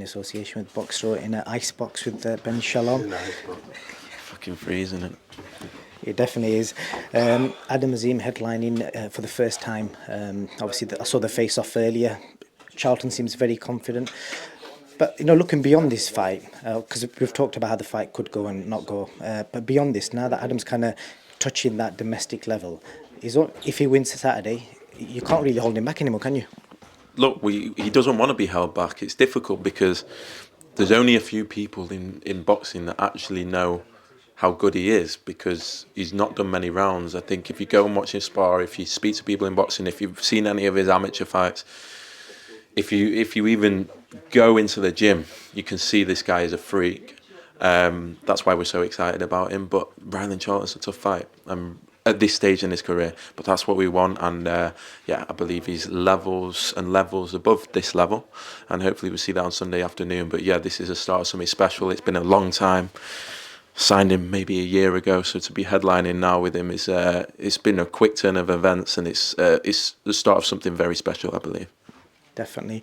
association with Boxro in an ice box with Ben Shalom. Fucking freezing it. It definitely is. Adam Azim headlining for the first time. Obviously, I saw the face-off earlier. Charlton seems very confident. But, looking beyond this fight, because we've talked about how the fight could go and not go, but beyond this, now that Adam's kind of touching that domestic level, if he wins Saturday, you can't really hold him back anymore, can you? Look, he doesn't want to be held back. It's difficult because there's only a few people in boxing that actually know how good he is, because he's not done many rounds. I think if you go and watch him spar, if you speak to people in boxing, if you've seen any of his amateur fights, if you even go into the gym, you can see this guy is a freak. That's why we're so excited about him. But Ryland Charlton's a tough fight at this stage in his career. But that's what we want, and I believe he's levels and levels above this level, and hopefully we'll see that on Sunday afternoon. But yeah, this is a start of something special. It's been a long time. Signed him maybe a year ago, so to be headlining now with him is it's been a quick turn of events, and it's the start of something very special, I believe. Definitely.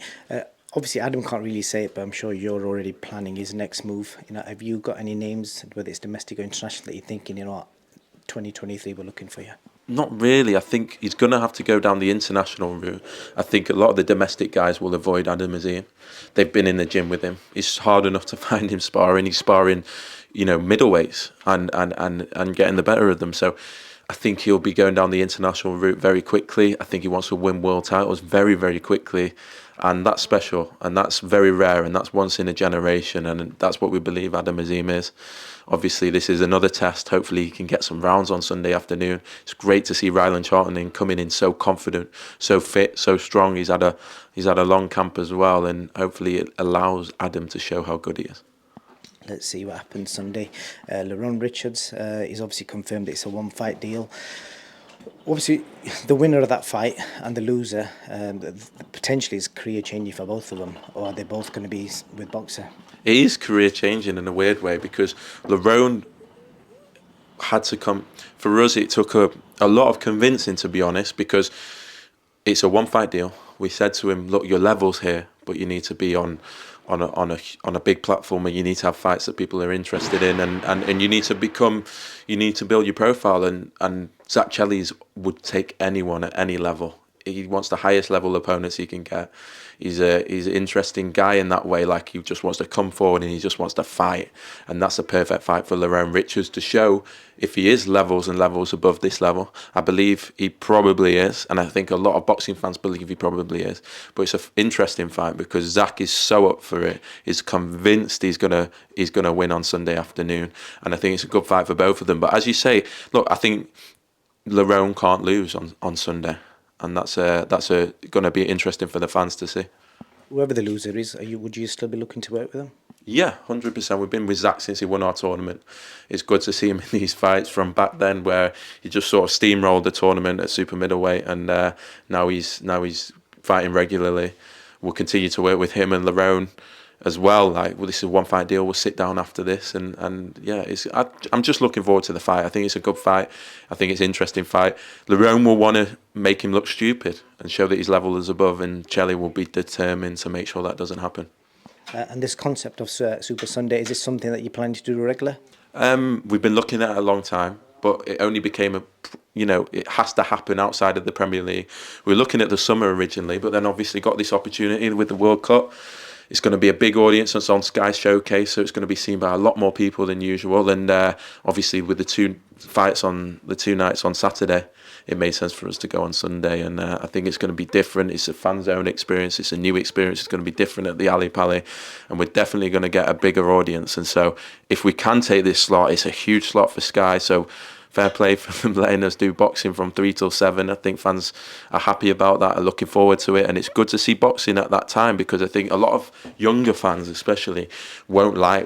Obviously, Adam can't really say it, but I'm sure you're already planning his next move. Have you got any names, whether it's domestic or international, that you're thinking, 2023 we're looking for you? Not really. I think he's going to have to go down the international route. I think a lot of the domestic guys will avoid Adam Azim. They've been in the gym with him. It's hard enough to find him sparring. He's sparring, middleweights and getting the better of them. So I think he'll be going down the international route very quickly. I think he wants to win world titles very, very quickly. And that's special, and that's very rare, and that's once in a generation, and that's what we believe Adam Azim is. Obviously, this is another test. Hopefully, he can get some rounds on Sunday afternoon. It's great to see Ryland Charlton coming in so confident, so fit, so strong. He's had a long camp as well, and hopefully, it allows Adam to show how good he is. Let's see what happens Sunday. Lerone Richards is obviously confirmed it's a one-fight deal. Obviously, the winner of that fight and the loser potentially is career changing for both of them, or are they both going to be with Boxer? It is career changing in a weird way, because Lerone had to come. For us, it took a lot of convincing, to be honest, because it's a one-fight deal. We said to him, look, your level's here, but you need to be on a big platform, and you need to have fights that people are interested in, and you need to build your profile, and Zach Chellies would take anyone at any level. He wants the highest level opponents he can get. He's an interesting guy in that way, like he just wants to come forward and he just wants to fight, and that's a perfect fight for Lerone Richards to show if he is levels and levels above this level. I believe he probably is, and I think a lot of boxing fans believe he probably is. But it's an interesting fight because Zach is so up for it. He's convinced he's gonna win on Sunday afternoon, and I think it's a good fight for both of them. But as you say, look, I think Lerone can't lose on Sunday, and that's going to be interesting for the fans to see. Whoever the loser is, would you still be looking to work with them? Yeah, 100%. We've been with Zach since he won our tournament. It's good to see him in these fights from back then, where he just sort of steamrolled the tournament at super middleweight, and now he's fighting regularly. We'll continue to work with him and Lerone as well. This is a one fight deal. We'll sit down after this, and yeah, I'm just looking forward to the fight. I think it's a good fight. I think it's an interesting fight. Lerone will want to make him look stupid and show that his level is above, and Chelli will be determined to make sure that doesn't happen. And this concept of Super Sunday, is this something that you plan to do regular? We've been looking at it a long time, but it only became it has to happen outside of the Premier League. We were looking at the summer originally, but then obviously got this opportunity with the World Cup. It's going to be a big audience. It's on Sky Showcase, so it's going to be seen by a lot more people than usual. And obviously, with the two fights on the two nights on Saturday, it made sense for us to go on Sunday. And I think it's going to be different. It's a fan zone experience. It's a new experience. It's going to be different at the Ali Pali, and we're definitely going to get a bigger audience. And so, if we can take this slot, it's a huge slot for Sky. So, fair play for them letting us do boxing from 3 till 7. I think fans are happy about that, are looking forward to it, and it's good to see boxing at that time, because I think a lot of younger fans especially won't like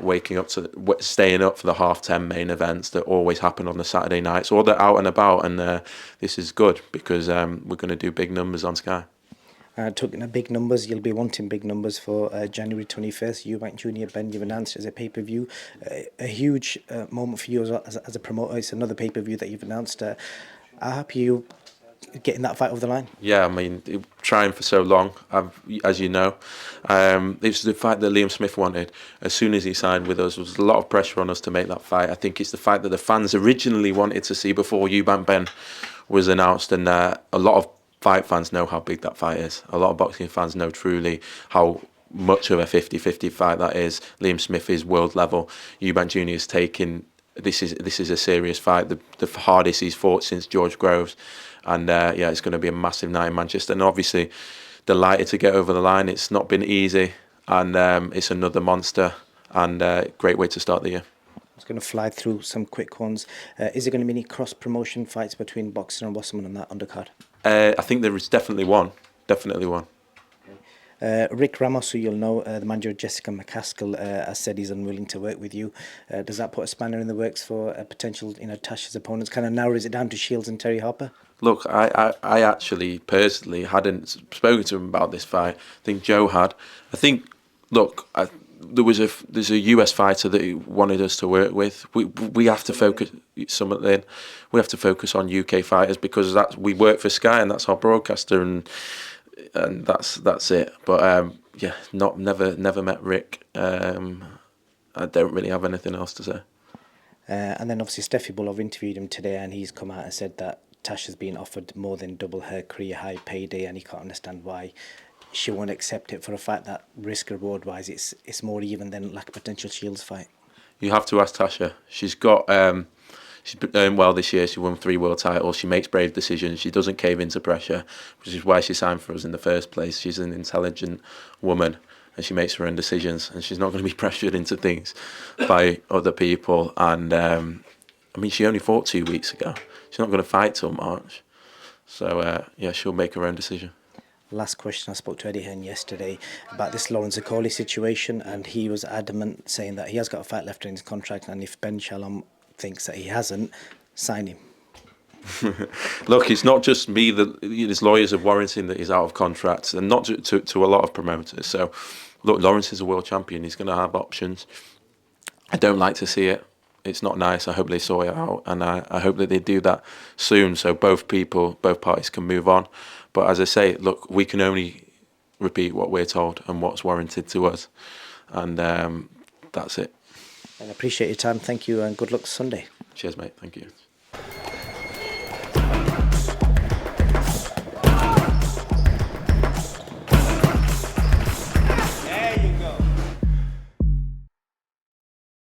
staying up for the 10:30 main events that always happen on the Saturday nights, or they're out and about, and this is good because we're going to do big numbers on Sky. Talking of big numbers, you'll be wanting big numbers for January 21st. Eubank Junior, Ben, you've announced as a pay-per-view. A huge moment for you as a promoter. It's another pay-per-view that you've announced. How happy are you getting that fight over the line? Yeah, I mean, trying for so long, as you know. It's the fight that Liam Smith wanted. As soon as he signed with us, there was a lot of pressure on us to make that fight. I think it's the fight that the fans originally wanted to see before Eubank Ben was announced, and a lot of fight fans know how big that fight is. A lot of boxing fans know truly how much of a 50-50 fight that is. Liam Smith is world level. Eubank Jr. is taking... This is a serious fight, the hardest he's fought since George Groves. And yeah, it's going to be a massive night in Manchester. And obviously, delighted to get over the line. It's not been easy, and it's another monster, and great way to start the year. I was going to fly through some quick ones. Is there going to be any cross-promotion fights between Boxer and Wasserman on that undercard? I think there is definitely one. Definitely one. Rick Ramos, who you'll know, the manager of Jessica McCaskill, has said he's unwilling to work with you. Does that put a spanner in the works for potential, Tasha's opponents? Kind of narrows it down to Shields and Terry Harper? Look, I actually personally hadn't spoken to him about this fight. I think Joe had. I think, look, there's a US fighter that he wanted us to work with. We have to focus We have to focus on UK fighters because we work for Sky and that's our broadcaster and that's it. But yeah, never met Rick. I don't really have anything else to say. And then obviously Steffi Bulov interviewed him today, and he's come out and said that Tasha's been offered more than double her career high payday, and he can't understand why she won't accept it for a fight that risk reward wise it's more even than like a potential Shields fight. You have to ask Tasha. She's got she's been doing well this year. She won 3 world titles. She makes brave decisions. She doesn't cave into pressure, which is why she signed for us in the first place. She's an intelligent woman, and she makes her own decisions, and she's not going to be pressured into things by other people. And I mean, she only fought 2 weeks ago. She's not going to fight till March. So yeah, she'll make her own decision. Last question, I spoke to Eddie Hearn yesterday about this Lawrence Okoli situation, and he was adamant, saying that he has got a fight left in his contract, and if Ben Shalom thinks that he hasn't, sign him. Look, it's not just me. His lawyers are warranting that he's out of contract, and not to a lot of promoters. So, look, Lawrence is a world champion. He's going to have options. I don't like to see it. It's not nice. I hope they sort it out, and I hope that they do that soon, so both parties can move on. But as I say, look, we can only repeat what we're told and what's warranted to us, and that's it. And I appreciate your time. Thank you, and good luck Sunday. Cheers, mate. Thank you.